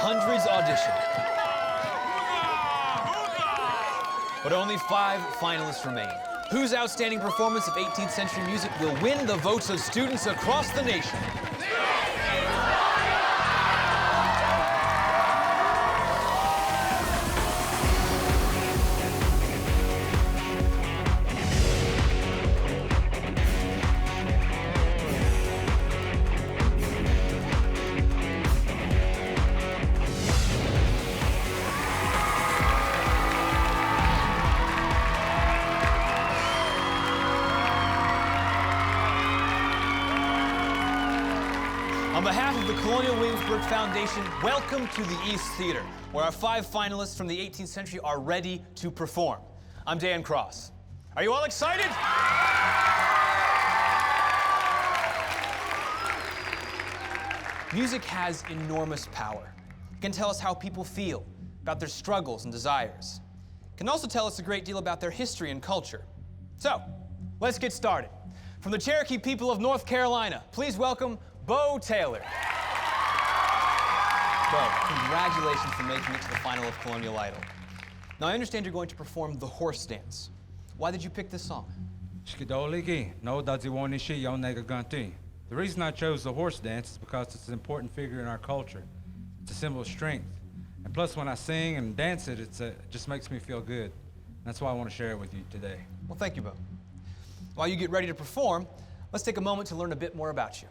hundreds auditioned. But only 5 finalists remain. Whose outstanding performance of 18th century music will win the votes of students across the nation? On behalf of the Colonial Williamsburg Foundation, welcome to the East Theater, where our 5 finalists from the 18th century are ready to perform. I'm Dan Cross. Are you all excited? Music has enormous power. It can tell us how people feel, about their struggles and desires. It can also tell us a great deal about their history and culture. So, let's get started. From the Cherokee people of North Carolina, please welcome Bo Taylor. Bo, congratulations for making it to the final of Colonial Idol. Now, I understand you're going to perform the horse dance. Why did you pick this song? The reason I chose the horse dance is because it's an important figure in our culture. It's a symbol of strength. And plus, when I sing and dance it, it just makes me feel good. That's why I want to share it with you today. Well, thank you, Bo. While you get ready to perform, let's take a moment to learn a bit more about you.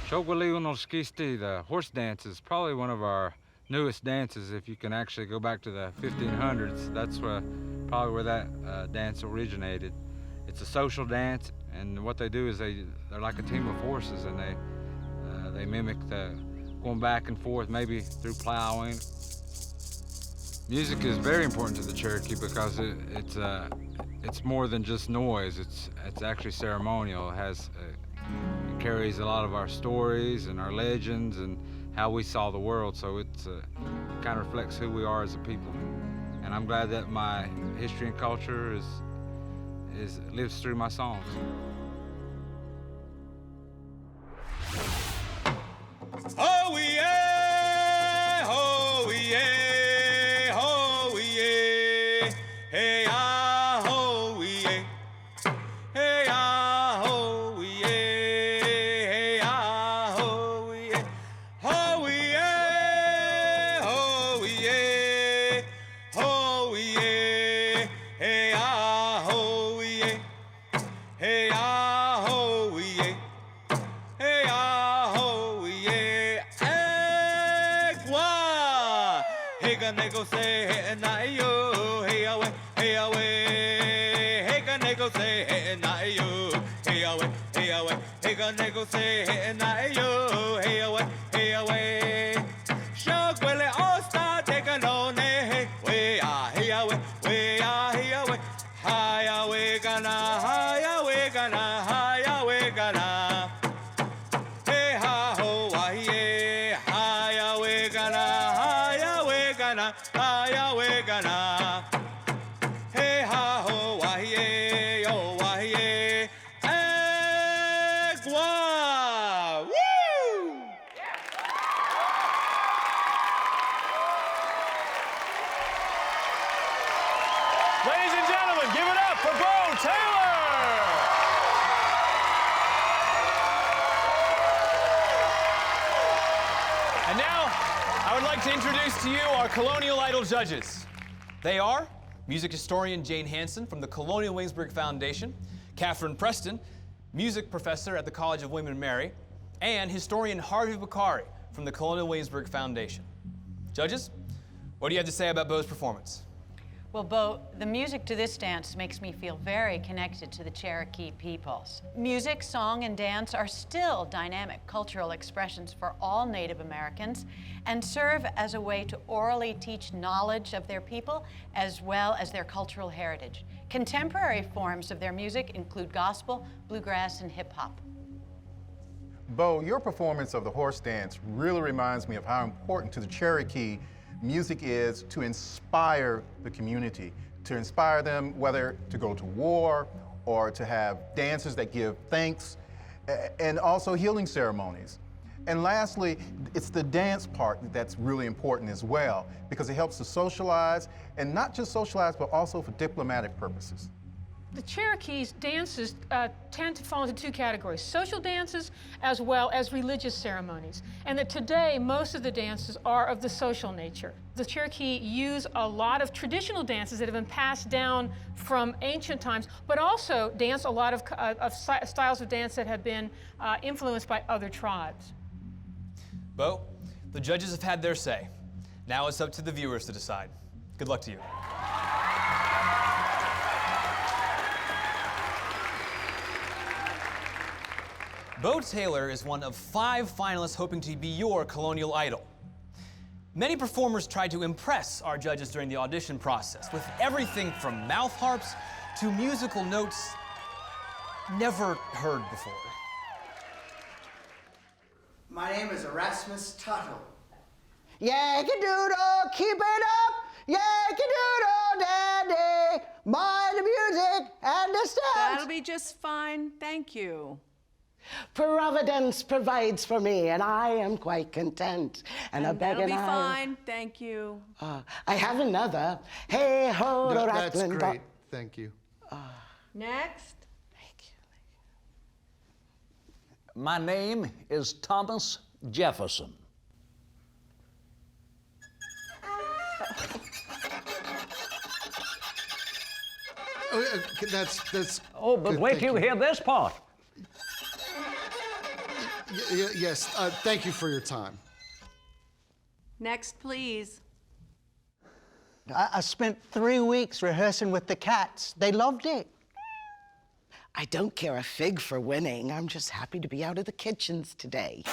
The horse dance is probably one of our newest dances. If you can actually go back to the 1500s, that's probably where that dance originated. It's a social dance, and what they do is they're like a team of horses, and they mimic the going back and forth, maybe through plowing. Music is very important to the Cherokee because it's more than just noise. It's actually ceremonial. It carries a lot of our stories and our legends and how we saw the world, so it kind of reflects who we are as a people. And I'm glad that my history and culture lives through my songs. Oh yeah, oh yeah, oh yeah, hey ah, oh yeah, hey ah, oh yeah, hey ah, oh yeah, oh yeah, oh yeah, oh yeah, hey ah, oh yeah, hey ah, oh yeah, hey ah, oh yeah, egwa, hey ga nego say hey na yo, hey away, hey away, hey ga nego say hey na yo, hey away, hey away, hey ga nego say hey na yo, hey away, hey away, shogwele osta take a no ne, hey away, hey away, hi away gana, hi away gana, hi away gana. Hey ha ho wah yeah, hi away gana, hi away gana, hi away gana. Hey ha ho wah yeah, oh wah yeah, egwa, woo! Ladies and gentlemen, give it up for Bo Taylor! And now, I would like to introduce to you our Colonial Idol judges. They are music historian Jane Hanson from the Colonial Williamsburg Foundation, Catherine Preston, music professor at the College of William and Mary, and historian Harvey Bakari from the Colonial Williamsburg Foundation. Judges, what do you have to say about Bo's performance? Well, Bo, the music to this dance makes me feel very connected to the Cherokee peoples. Music, song, and dance are still dynamic cultural expressions for all Native Americans and serve as a way to orally teach knowledge of their people as well as their cultural heritage. Contemporary forms of their music include gospel, bluegrass, and hip-hop. Bo, your performance of the horse dance really reminds me of how important to the Cherokee music is to inspire the community, to inspire them whether to go to war or to have dances that give thanks, and also healing ceremonies. And lastly, it's the dance part that's really important as well, because it helps to socialize, and not just socialize, but also for diplomatic purposes. The Cherokees' dances tend to fall into two categories, social dances as well as religious ceremonies. And that today, most of the dances are of the social nature. The Cherokee use a lot of traditional dances that have been passed down from ancient times, but also dance a lot of styles of dance that have been influenced by other tribes. Bo, the judges have had their say. Now it's up to the viewers to decide. Good luck to you. Bo Taylor is one of 5 finalists hoping to be your Colonial Idol. Many performers tried to impress our judges during the audition process with everything from mouth harps to musical notes never heard before. My name is Erasmus Tuttle. Yankee-doodle, keep it up! Yankee-doodle, daddy! Mind the music and the steps! That'll be just fine, thank you. Providence provides for me, and I am quite content. And a That'll begging be fine, thank you. I have another. Hey ho, No, that's rattling great. Thank you. Next. Thank you. My name is Thomas Jefferson. Oh, that's. Oh, but good, wait thank till you hear this part. Yes, thank you for your time. Next, please. I spent 3 weeks rehearsing with the cats. They loved it. I don't care a fig for winning. I'm just happy to be out of the kitchens today.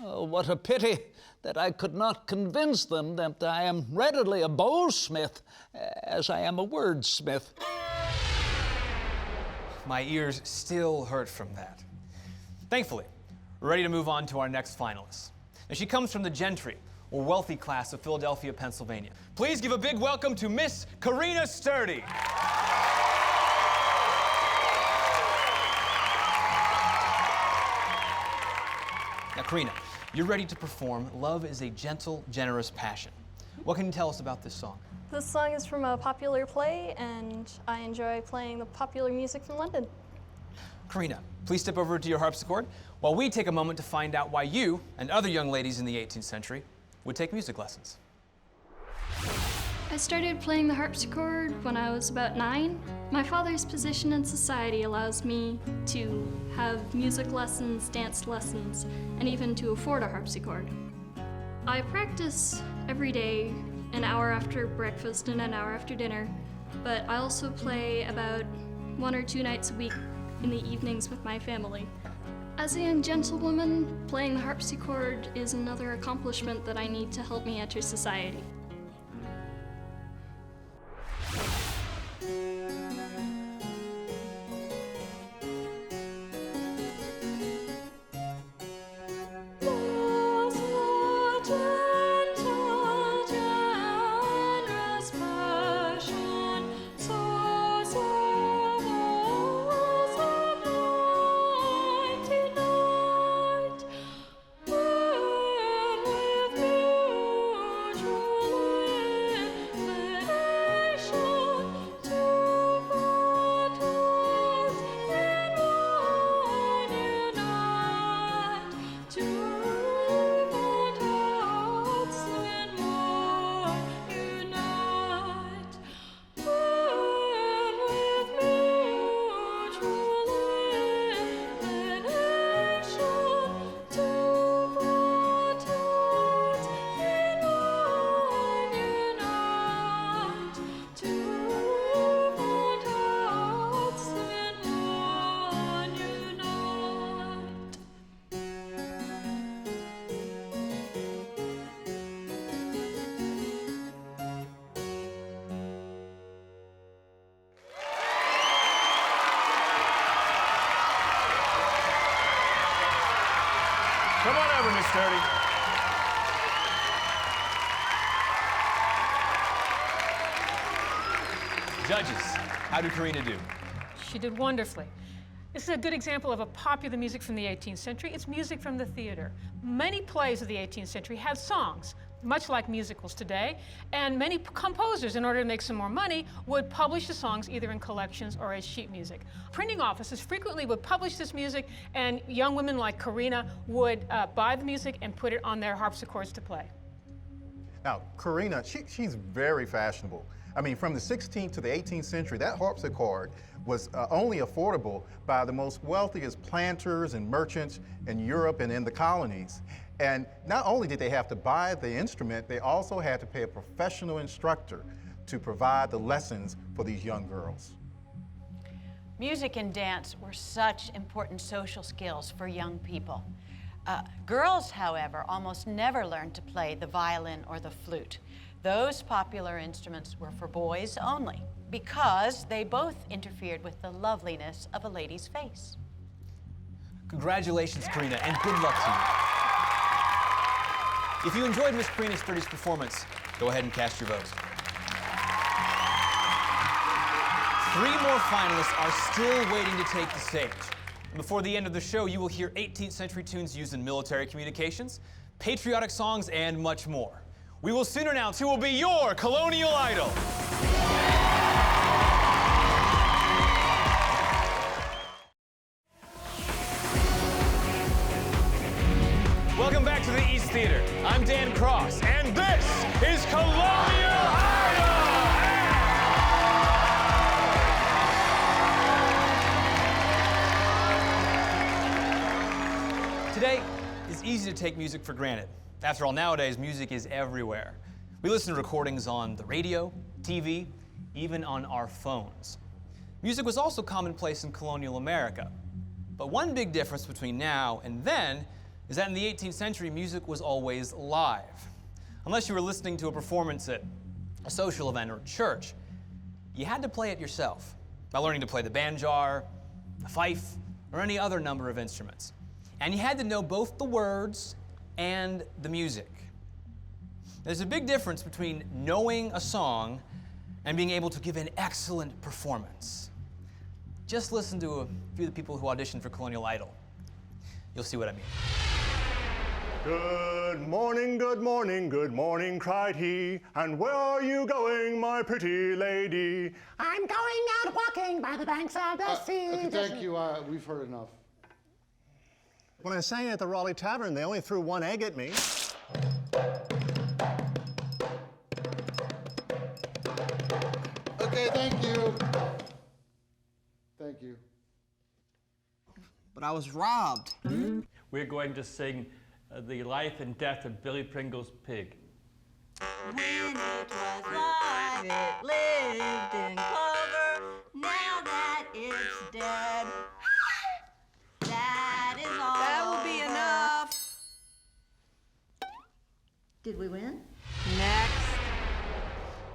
Oh, what a pity that I could not convince them that I am readily a bowsmith as I am a wordsmith. My ears still hurt from that. Thankfully, we're ready to move on to our next finalist. Now, she comes from the gentry, or wealthy class of Philadelphia, Pennsylvania. Please give a big welcome to Miss Carina Sturdy. Now, Carina, you're ready to perform Love is a Gentle, Generous Passion. What can you tell us about this song? This song is from a popular play, and I enjoy playing the popular music from London. Carina, please step over to your harpsichord while we take a moment to find out why you and other young ladies in the 18th century would take music lessons. I started playing the harpsichord when I was about 9. My father's position in society allows me to have music lessons, dance lessons, and even to afford a harpsichord. I practice every day, an hour after breakfast and an hour after dinner, but I also play about 1 or 2 nights a week in the evenings with my family. As a young gentlewoman, playing the harpsichord is another accomplishment that I need to help me enter society. Come on over, Miss Sturdy. Judges, how did Carina do? She did wonderfully. This is a good example of a popular music from the 18th century. It's music from the theater. Many plays of the 18th century had songs, much like musicals today, and many composers, in order to make some more money, would publish the songs either in collections or as sheet music. Printing offices frequently would publish this music, and young women like Carina would buy the music and put it on their harpsichords to play. Now, Carina, she's very fashionable. I mean, from the 16th to the 18th century, that harpsichord was only affordable by the most wealthiest planters and merchants in Europe and in the colonies. And not only did they have to buy the instrument, they also had to pay a professional instructor to provide the lessons for these young girls. Music and dance were such important social skills for young people. Girls, however, almost never learned to play the violin or the flute. Those popular instruments were for boys only, because they both interfered with the loveliness of a lady's face. Congratulations, Carina, and good luck to you. If you enjoyed Miss Carina Sturdy's performance, go ahead and cast your votes. 3 more finalists are still waiting to take the stage. Before the end of the show, you will hear 18th century tunes used in military communications, patriotic songs, and much more. We will soon announce who will be your Colonial Idol. Welcome back to the East Theater. I'm Dan Cross, and this is Colonial Idol! Today, it's easy to take music for granted. After all, nowadays, music is everywhere. We listen to recordings on the radio, TV, even on our phones. Music was also commonplace in colonial America. But one big difference between now and then is that in the 18th century, music was always live. Unless you were listening to a performance at a social event or church, you had to play it yourself by learning to play the banjar, the fife, or any other number of instruments. And you had to know both the words and the music. There's a big difference between knowing a song and being able to give an excellent performance. Just listen to a few of the people who auditioned for Colonial Idol. You'll see what I mean. Good morning, good morning, good morning, cried he. And where are you going, my pretty lady? I'm going out walking by the banks of the sea. Okay, thank you. We've heard enough. When I sang at the Raleigh Tavern, they only threw 1 egg at me. Okay, thank you. Thank you. But I was robbed. We're going to sing The Life and Death of Billy Pringle's Pig. When it was live, it lived in clover. Now that it's dead, that is all. That will be enough. Did we win? Next.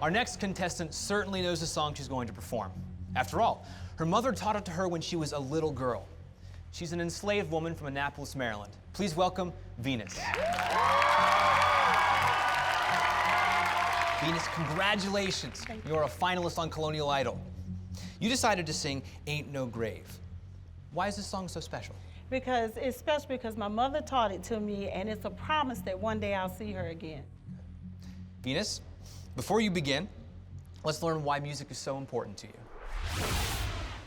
Our next contestant certainly knows the song she's going to perform. After all, her mother taught it to her when she was a little girl. She's an enslaved woman from Annapolis, Maryland. Please welcome Venus. Venus, congratulations. You're a finalist on Colonial Idol. You decided to sing Ain't No Grave. Why is this song so special? Because it's special because my mother taught it to me, and it's a promise that one day I'll see her again. Venus, before you begin, let's learn why music is so important to you.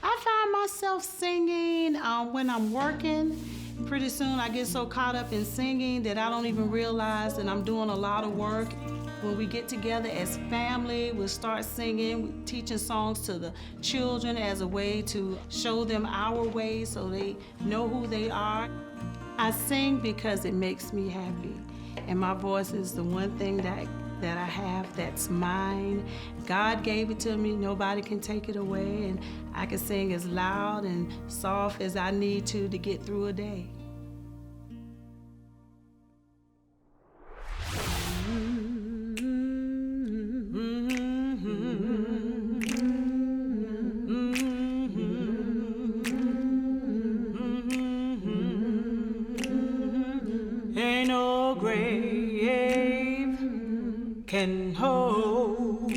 I find myself singing when I'm working. Pretty soon I get so caught up in singing that I don't even realize that I'm doing a lot of work. When we get together as family, we'll start singing, teaching songs to the children as a way to show them our ways so they know who they are. I sing because it makes me happy. And my voice is the one thing that I have that's mine. God gave it to me, nobody can take it away, and I can sing as loud and soft as I need to get through a day. Ain't no grave can hold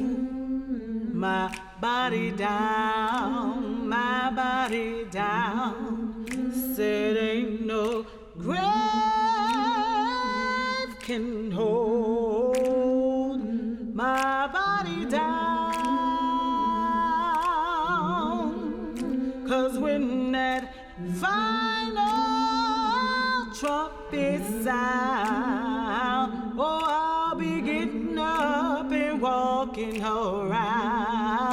my body down my body down. Said ain't no grave can hold my body down. 'Cause when that final trumpet sound, oh, I'll be getting up and walking around.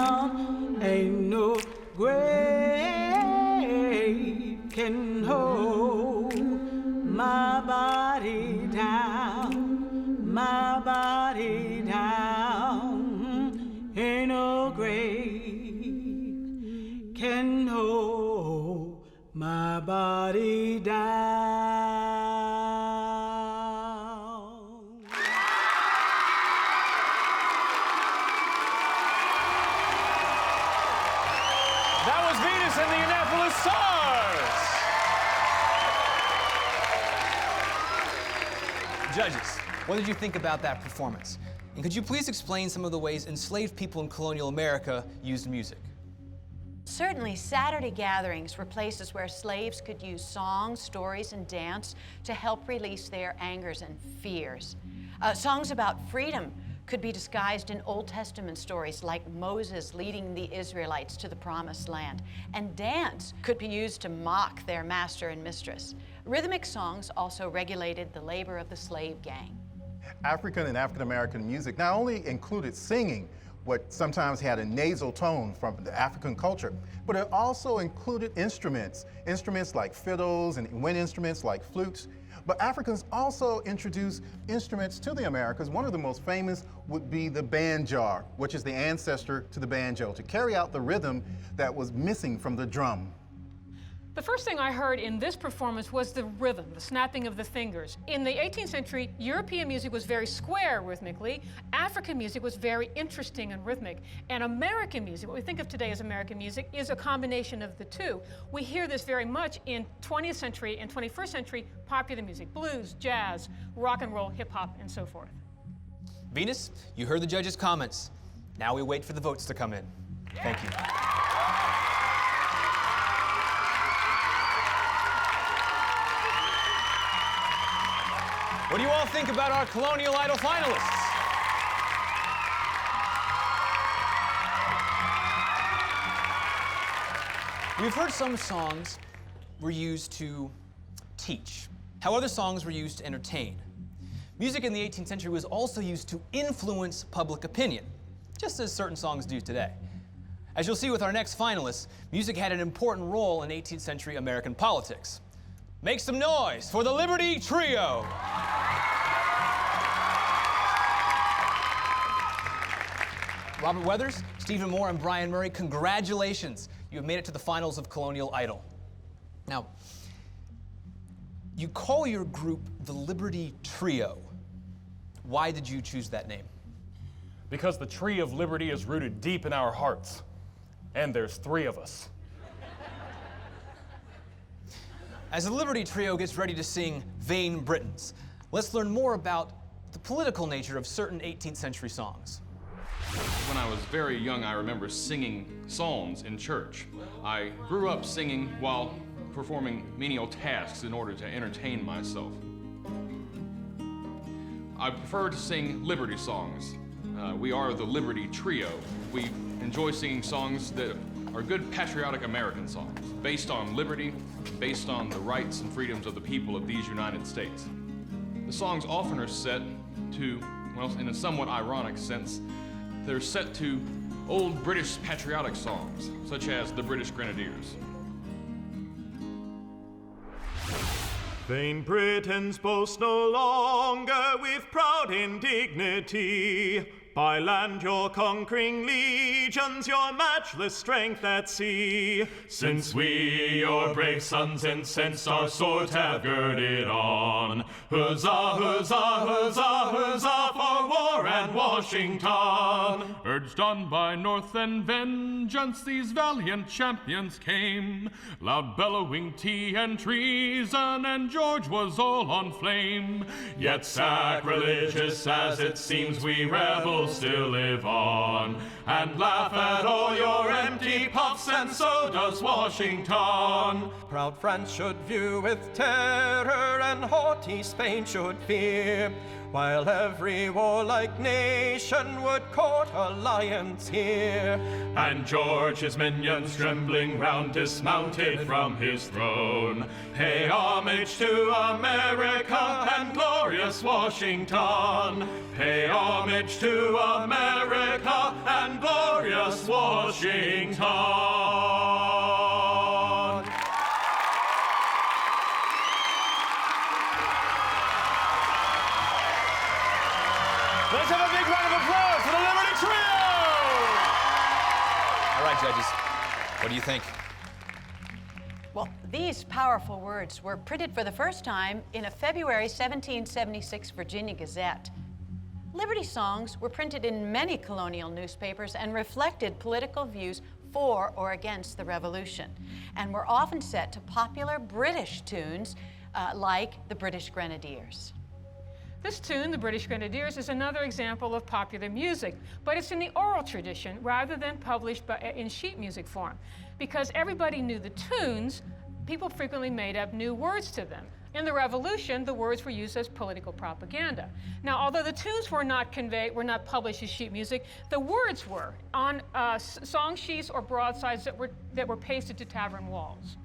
Ain't no grave can hold my body down, my body down. Ain't no grave can hold my body down. That was Venus and the Annapolis Stars. Judges, what did you think about that performance? And could you please explain some of the ways enslaved people in colonial America used music? Certainly, Saturday gatherings were places where slaves could use songs, stories, and dance to help release their angers and fears. Songs about freedom could be disguised in Old Testament stories like Moses leading the Israelites to the Promised Land. And dance could be used to mock their master and mistress. Rhythmic songs also regulated the labor of the slave gang. African and African American music not only included singing, what sometimes had a nasal tone from the African culture, but it also included instruments like fiddles and wind instruments like flutes. But Africans also introduced instruments to the Americas. One of the most famous would be the banjar, which is the ancestor to the banjo, to carry out the rhythm that was missing from the drum. The first thing I heard in this performance was the rhythm, the snapping of the fingers. In the 18th century, European music was very square rhythmically. African music was very interesting and rhythmic. And American music, what we think of today as American music, is a combination of the two. We hear this very much in 20th century and 21st century popular music, blues, jazz, rock and roll, hip hop, and so forth. Venus, you heard the judges' comments. Now we wait for the votes to come in. Thank you. What do you all think about our Colonial Idol finalists? We've heard some songs were used to teach, how other songs were used to entertain. Music in the 18th century was also used to influence public opinion, just as certain songs do today. As you'll see with our next finalists, music had an important role in 18th century American politics. Make some noise for the Liberty Trio. Robert Weathers, Stephen Moore, and Brian Murray, congratulations. You have made it to the finals of Colonial Idol. Now, you call your group the Liberty Trio. Why did you choose that name? Because the tree of liberty is rooted deep in our hearts, and there's 3 of us. As the Liberty Trio gets ready to sing Vain Britons, let's learn more about the political nature of certain 18th century songs. When I was very young, I remember singing psalms in church. I grew up singing while performing menial tasks in order to entertain myself. I prefer to sing liberty songs. We are the Liberty Trio. We enjoy singing songs that are good patriotic American songs, based on liberty, based on the rights and freedoms of the people of these United States. The songs often are set to, well, in a somewhat ironic sense, they're set to old British patriotic songs, such as the British Grenadiers. Vain Britons boast no longer with proud indignity. By land your conquering legions, your matchless strength at sea. Since we, your brave sons, incensed, our swords have girded on. Huzzah, huzzah, huzzah, huzzah for war and Washington. Urged on by North and vengeance, these valiant champions came. Loud bellowing tea and treason, and George was all on flame. Yet sacrilegious as it seems, we rebels still live on, and laugh at all your empty puffs, and so does Washington. Proud France should view with terror, and haughty Spain should fear, while every warlike nation would court alliance here. And George, his minions trembling round, dismounted from his throne, pay homage to America and glorious Washington. Pay homage to America and glorious Washington. Let's have a big round of applause for the Liberty Trio! All right, judges, what do you think? Well, these powerful words were printed for the first time in a February 1776 Virginia Gazette. Liberty songs were printed in many colonial newspapers and reflected political views for or against the Revolution, and were often set to popular British tunes like the British Grenadiers. This tune, the British Grenadiers, is another example of popular music, but it's in the oral tradition rather than published in sheet music form. Because everybody knew the tunes, people frequently made up new words to them. In the Revolution, the words were used as political propaganda. Now, although the tunes were not published as sheet music, the words were on song sheets or broadsides that were pasted to tavern walls.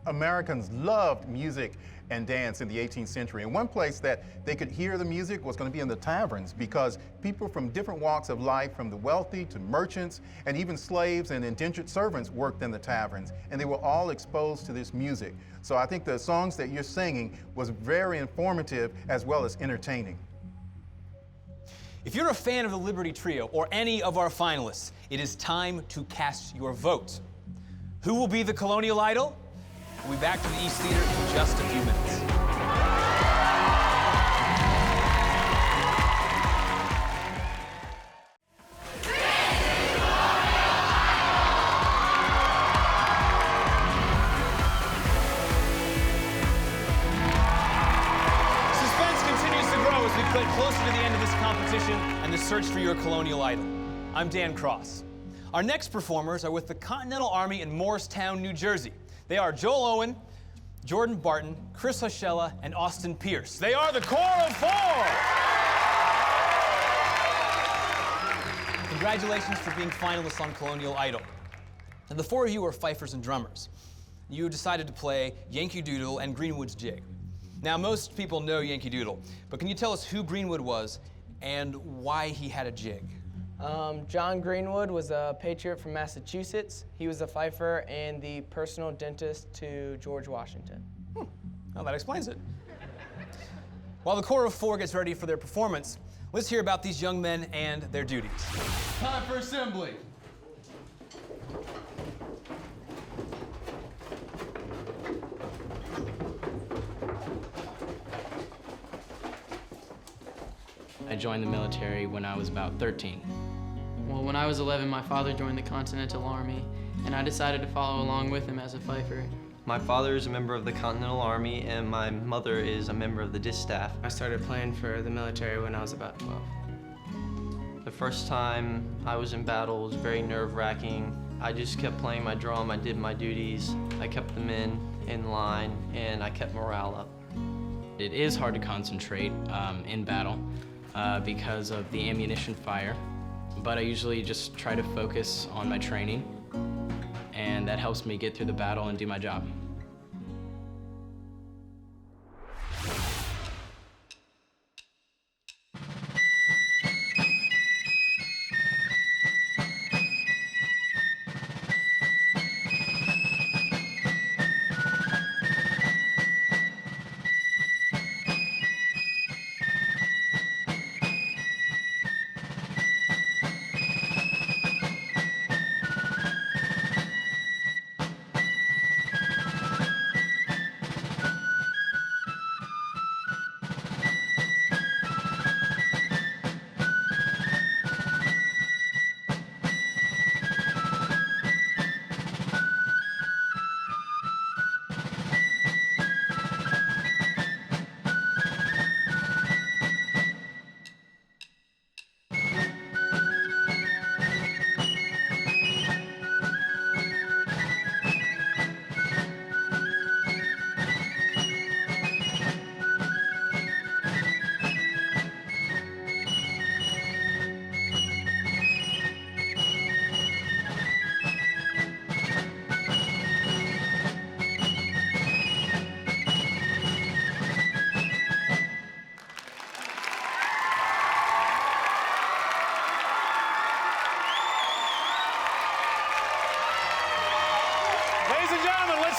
Americans loved music and dance in the 18th century. And one place that they could hear the music was going to be in the taverns, because people from different walks of life, from the wealthy to merchants, and even slaves and indentured servants worked in the taverns, and they were all exposed to this music. So I think the songs that you're singing was very informative as well as entertaining. If you're a fan of the Liberty Trio or any of our finalists, it is time to cast your vote. Who will be the Colonial Idol? We'll be back to the East Theater in just a few minutes. Suspense continues to grow as we get closer to the end of this competition and the search for your Colonial Idol. I'm Dan Cross. Our next performers are with the Continental Army in Morristown, New Jersey. They are Joel Owen, Jordan Barton, Chris Hoshella, and Austin Pierce. They are the Corps of Four! Congratulations for being finalists on Colonial Idol. And the four of you are fifers and drummers. You decided to play Yankee Doodle and Greenwood's Jig. Now, most people know Yankee Doodle, but can you tell us who Greenwood was and why he had a jig? John Greenwood was a patriot from Massachusetts. He was a fifer and the personal dentist to George Washington. Well, that explains it. While the Corps of Four gets ready for their performance, let's hear about these young men and their duties. Time for assembly. I joined the military when I was about 13. Well, when I was 11, my father joined the Continental Army, and I decided to follow along with him as a fifer. My father is a member of the Continental Army, and my mother is a member of the distaff. I started playing for the military when I was about 12. The first time I was in battle was very nerve-wracking. I just kept playing my drum, I did my duties, I kept the men in line, and I kept morale up. It is hard to concentrate in battle because of the ammunition fire, but I usually just try to focus on my training, and that helps me get through the battle and do my job.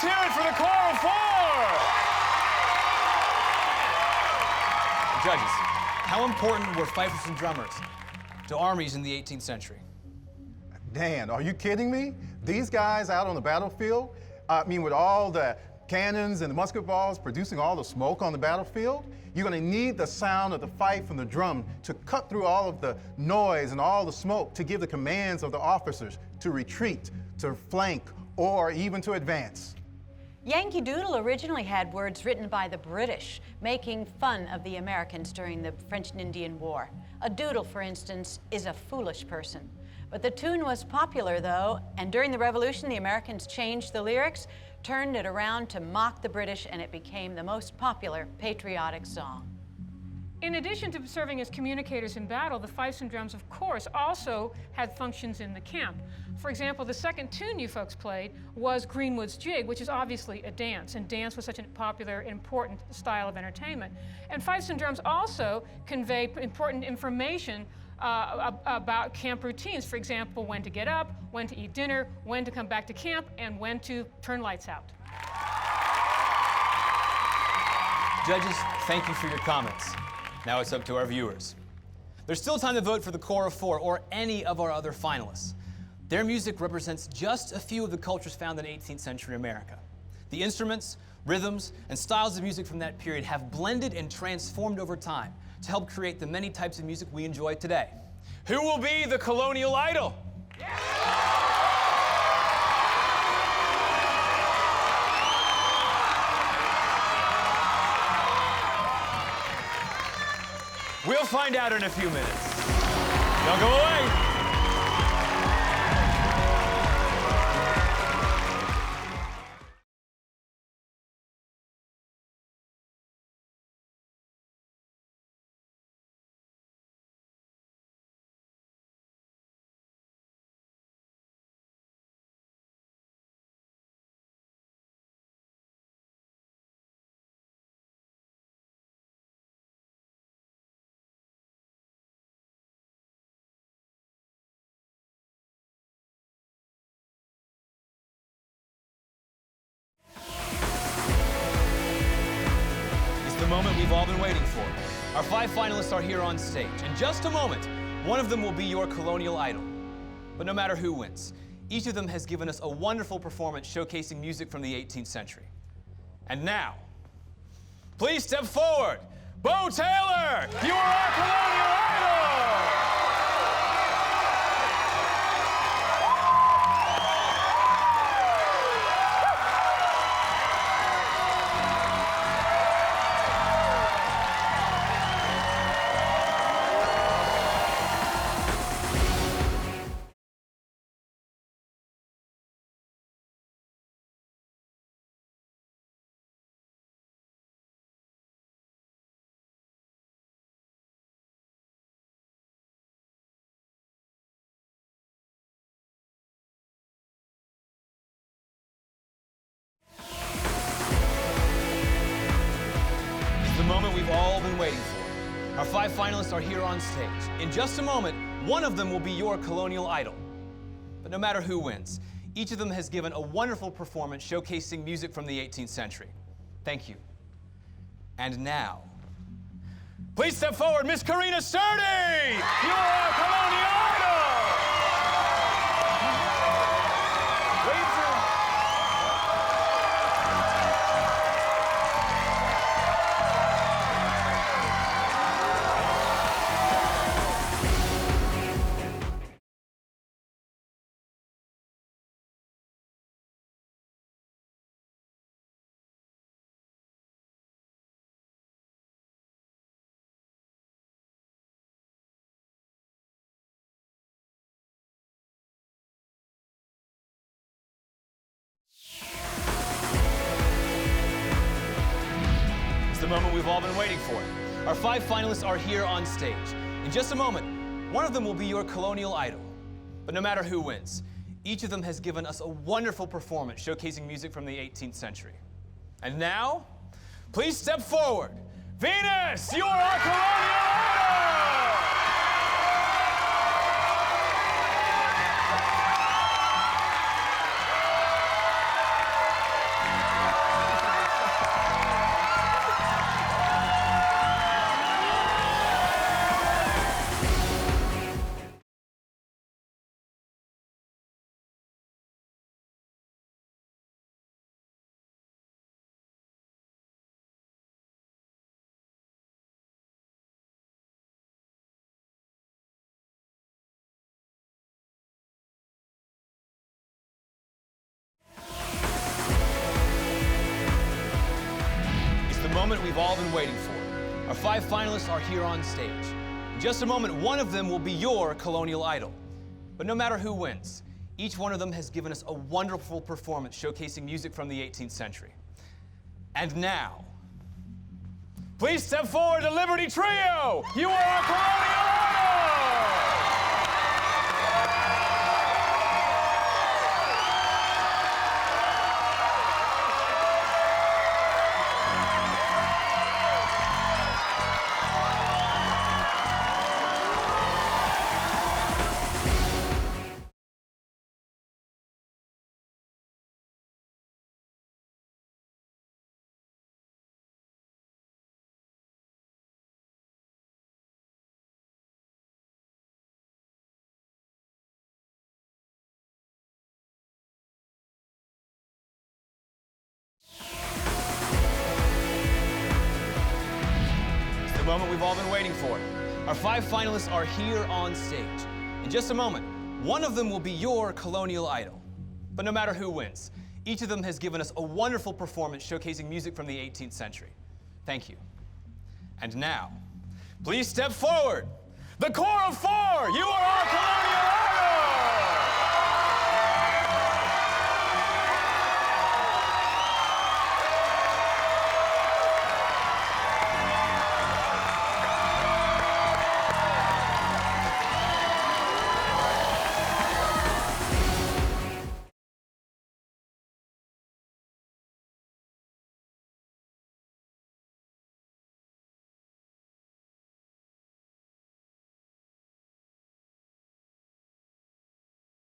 Let's hear it for the Choral of Four! Judges, how important were fifers and drummers to armies in the 18th century? Dan, are you kidding me? These guys out on the battlefield, with all the cannons and the musket balls producing all the smoke on the battlefield, you're gonna need the sound of the fife and the drum to cut through all of the noise and all the smoke to give the commands of the officers to retreat, to flank, or even to advance. Yankee Doodle originally had words written by the British, making fun of the Americans during the French and Indian War. A doodle, for instance, is a foolish person. But the tune was popular, though, and during the Revolution, the Americans changed the lyrics, turned it around to mock the British, and it became the most popular patriotic song. In addition to serving as communicators in battle, the fifes and drums, of course, also had functions in the camp. For example, the second tune you folks played was Greenwood's Jig, which is obviously a dance, and dance was such a popular, important style of entertainment. And fifes and drums also convey important information about camp routines. For example, when to get up, when to eat dinner, when to come back to camp, and when to turn lights out. Judges, thank you for your comments. Now it's up to our viewers. There's still time to vote for the Choral of Four or any of our other finalists. Their music represents just a few of the cultures found in 18th century America. The instruments, rhythms, and styles of music from that period have blended and transformed over time to help create the many types of music we enjoy today. Who will be the Colonial Idol? We'll find out in a few minutes. Don't go away. Moment we've all been waiting for. Our 5 finalists are here on stage. In just a moment, one of them will be your Colonial Idol. But no matter who wins, each of them has given us a wonderful performance showcasing music from the 18th century. And now, please step forward. Bo Taylor, you are our Colonial Idol! Moment we've all been waiting for. Our 5 finalists are here on stage. In just a moment, one of them will be your Colonial Idol. But no matter who wins, each of them has given a wonderful performance showcasing music from the 18th century. Thank you. And now, please step forward, Miss Carina Sturdy! You are our Colonial Idol! It's the moment we've all been waiting for. Our 5 finalists are here on stage. In just a moment, one of them will be your Colonial Idol. But no matter who wins, each of them has given us a wonderful performance showcasing music from the 18th century. And now, please step forward. Venus, you are our Colonial Idol! moment we've all been waiting for. Our 5 finalists are here on stage. In just a moment, one of them will be your Colonial Idol. But no matter who wins, each one of them has given us a wonderful performance showcasing music from the 18th century. And now, please step forward, the Liberty Trio! You are our Colonial Idol! The moment we've all been waiting for. Our 5 finalists are here on stage. In just a moment, one of them will be your Colonial Idol. But no matter who wins, each of them has given us a wonderful performance showcasing music from the 18th century. Thank you. And now, please step forward. The Corps of 4, you are our Colonial